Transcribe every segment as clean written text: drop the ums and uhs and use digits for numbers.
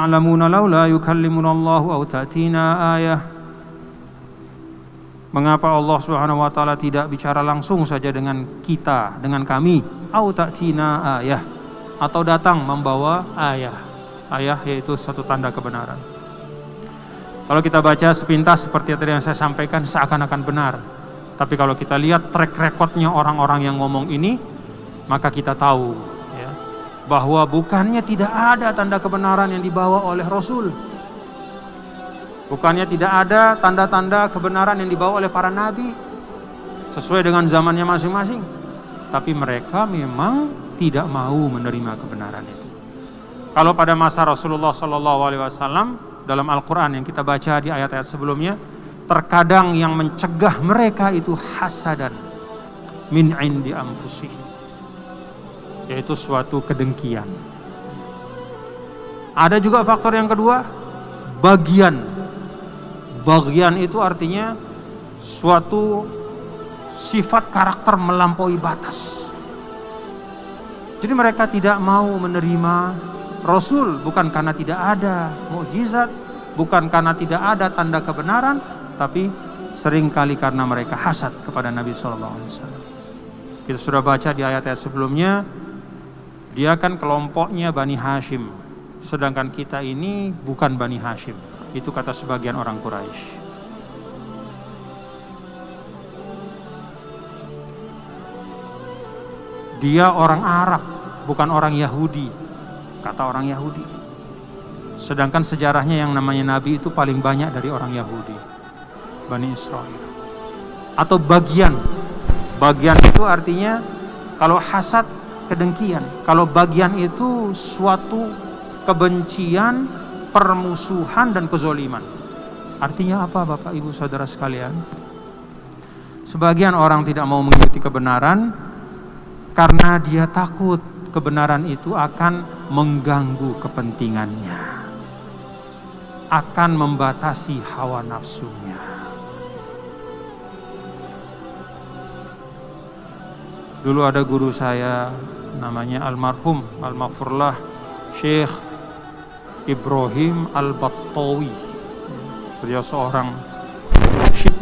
ya'lamuna laula yukallimuna Allahu aw ta'tina ayah. Mengapa Allah Subhanahu wa taala tidak bicara langsung saja dengan kita, dengan kami? Au ta'tina ayah, atau datang membawa ayah. Ayah yaitu satu tanda kebenaran. Kalau kita baca sepintas seperti tadi yang saya sampaikan seakan-akan benar. Tapi kalau kita lihat track recordnya orang-orang yang ngomong ini, maka kita tahu ya, bahwa bukannya tidak ada tanda kebenaran yang dibawa oleh Rasul. Bukannya tidak ada tanda-tanda kebenaran yang dibawa oleh para nabi sesuai dengan zamannya masing-masing, tapi mereka memang tidak mau menerima kebenaran itu. Kalau pada masa Rasulullah SAW dalam Al-Quran yang kita baca di ayat-ayat sebelumnya, terkadang yang mencegah mereka itu hasadan min indi anfusihim, yaitu suatu kedengkian. Ada juga faktor yang kedua, bagian. Bagian itu artinya suatu sifat karakter melampaui batas. Jadi mereka tidak mau menerima Rasul, bukan karena tidak ada mukjizat, bukan karena tidak ada tanda kebenaran, tapi seringkali karena mereka hasad kepada Nabi SAW. Kita sudah baca di ayat-ayat sebelumnya, dia kan kelompoknya Bani Hashim, sedangkan kita ini bukan Bani Hashim. Itu kata sebagian orang Quraisy. Dia orang Arab, bukan orang Yahudi, kata orang Yahudi. Sedangkan sejarahnya yang namanya Nabi itu paling banyak dari orang Yahudi, Bani Israel. Atau bagian. Bagian itu artinya kalau hasad, kedengkian. Kalau bagian itu suatu kebencian, permusuhan dan kezoliman. Artinya apa Bapak Ibu Saudara sekalian? Sebagian orang tidak mau mengikuti kebenaran karena dia takut kebenaran itu akan mengganggu kepentingannya, akan membatasi hawa nafsunya. Dulu ada guru saya namanya almarhum almaghfurlah Syekh Ibrahim Al-Battawi. Beliau seorang Syekh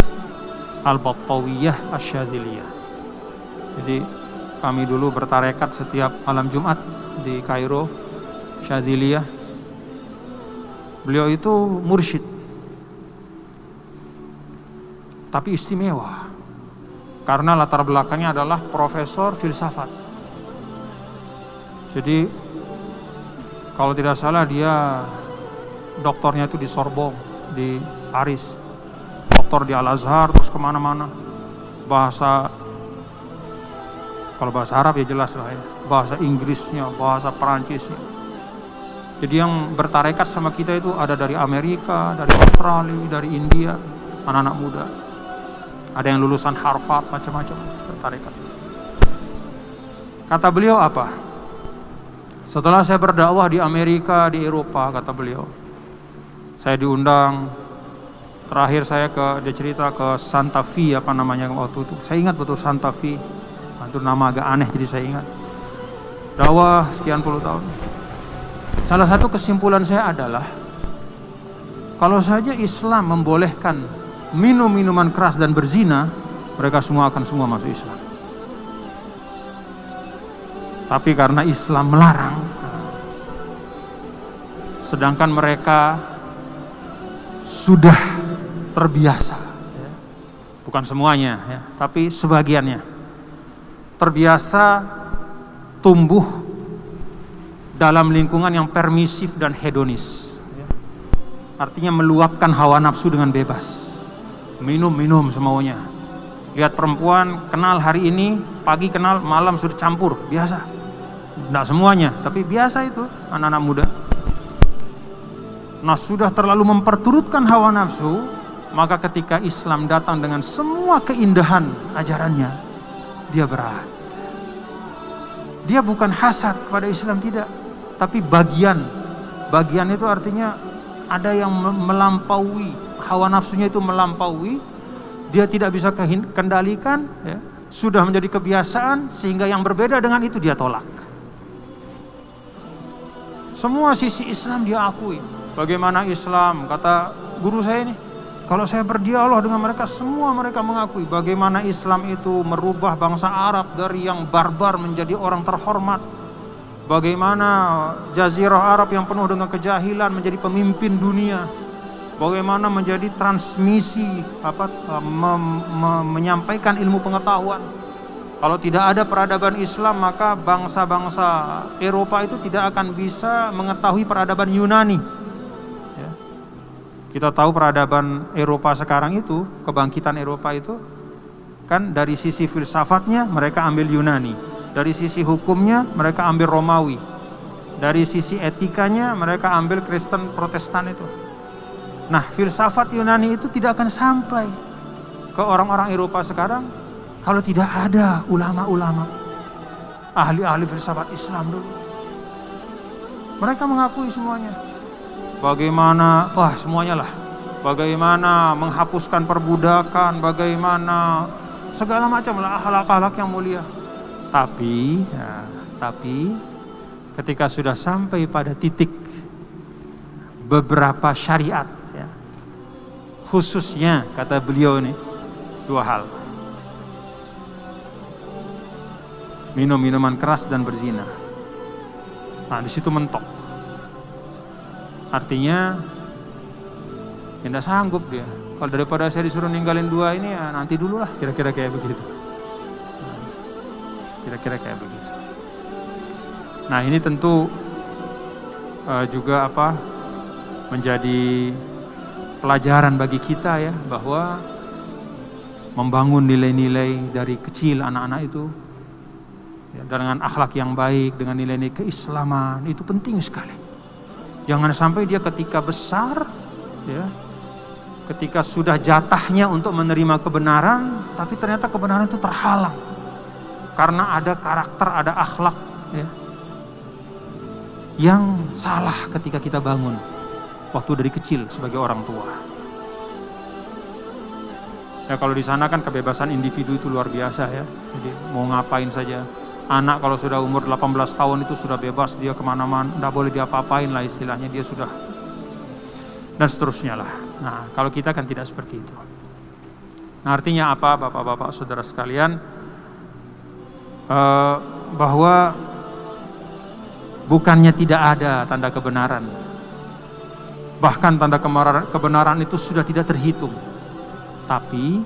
Al-Battawiyah Asyadziliyah. Jadi kami dulu bertarekat setiap malam Jumat di Kairo, Syadziliyah. Beliau itu mursyid, tapi istimewa karena latar belakangnya adalah profesor filsafat. Jadi kalau tidak salah dia doktornya itu di Sorbonne, di Paris. Doktor di Al-Azhar, terus kemana-mana. Kalau bahasa Arab ya jelas lah ya. Bahasa Inggrisnya, bahasa Perancisnya. Jadi yang bertarekat sama kita itu ada dari Amerika, dari Australia, dari India, anak-anak muda. Ada yang lulusan Harvard, macam-macam bertarekat. Kata beliau apa? Setelah saya berdakwah di Amerika, di Eropa, kata beliau, saya diundang. Terakhir dia cerita ke Santa Fe, apa namanya waktu itu. Saya ingat betul Santa Fe. Itu nama agak aneh jadi saya ingat. Dakwah sekian puluh tahun. Salah satu kesimpulan saya adalah, kalau saja Islam membolehkan minum minuman keras dan berzina, mereka semua akan masuk Islam. Tapi karena Islam melarang, sedangkan mereka sudah terbiasa, bukan semuanya ya, tapi sebagiannya terbiasa tumbuh dalam lingkungan yang permisif dan hedonis, artinya meluapkan hawa nafsu dengan bebas, minum semaunya. Lihat perempuan, kenal hari ini, pagi kenal, malam sudah campur, biasa. Tidak semuanya, tapi biasa itu anak-anak muda. Nah, sudah terlalu memperturutkan hawa nafsu, maka ketika Islam datang dengan semua keindahan ajarannya, dia berat. Dia bukan hasad kepada Islam, tidak, tapi bagian. Bagian itu artinya ada yang melampaui, hawa nafsunya itu melampaui, dia tidak bisa kendalikan, ya, sudah menjadi kebiasaan, sehingga yang berbeda dengan itu dia tolak. Semua sisi Islam dia akui. Bagaimana Islam, kata guru saya ini, kalau saya berdialog dengan mereka, semua mereka mengakui bagaimana Islam itu merubah bangsa Arab dari yang barbar menjadi orang terhormat. Bagaimana Jazirah Arab yang penuh dengan kejahilan menjadi pemimpin dunia. Bagaimana menjadi transmisi menyampaikan ilmu pengetahuan. Kalau tidak ada peradaban Islam, maka bangsa-bangsa Eropa itu tidak akan bisa mengetahui peradaban Yunani. Ya. Kita tahu peradaban Eropa sekarang itu, kebangkitan Eropa itu, kan dari sisi filsafatnya mereka ambil Yunani, dari sisi hukumnya mereka ambil Romawi, dari sisi etikanya mereka ambil Kristen Protestan itu. Nah, filsafat Yunani itu tidak akan sampai ke orang-orang Eropa sekarang kalau tidak ada ulama-ulama, ahli-ahli filsafat Islam dulu. Mereka mengakui semuanya. Bagaimana, semuanya lah. Bagaimana menghapuskan perbudakan, bagaimana segala macam lah akhlak-akhlak yang mulia. Tapi ketika sudah sampai pada titik beberapa syariat, ya, khususnya kata beliau ini, dua hal. Minum minuman keras dan berzina. Nah, di situ mentok. Artinya tidak sanggup dia. Kalau daripada saya disuruh ninggalin dua ini, ya nanti dulu lah, kira-kira kayak begitu. Kira-kira kayak begitu. Nah, ini tentu juga menjadi pelajaran bagi kita ya, bahwa membangun nilai-nilai dari kecil anak-anak itu ya, dengan akhlak yang baik, dengan nilai-nilai keislaman, itu penting sekali. Jangan sampai dia ketika besar, ya, ketika sudah jatahnya untuk menerima kebenaran, tapi ternyata kebenaran itu terhalang karena ada karakter, ada akhlak, ya, yang salah ketika kita bangun waktu dari kecil sebagai orang tua. Ya, kalau di sana kan kebebasan individu itu luar biasa ya. Jadi mau ngapain saja. Anak kalau sudah umur 18 tahun itu sudah bebas, dia kemana-mana, tidak boleh diapa-apain lah istilahnya, dia sudah, dan seterusnya lah. Nah, kalau kita kan tidak seperti itu. Nah, artinya apa Bapak-bapak saudara sekalian? Bahwa bukannya tidak ada tanda kebenaran, bahkan tanda kebenaran itu sudah tidak terhitung. Tapi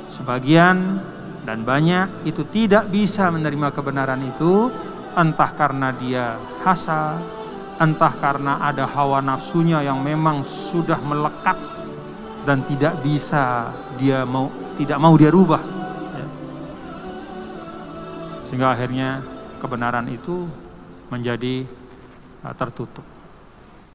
sebagian dan banyak itu tidak bisa menerima kebenaran itu, entah karena dia hasad, entah karena ada hawa nafsunya yang memang sudah melekat dan tidak mau dia rubah, ya. Sehingga akhirnya kebenaran itu menjadi tertutup.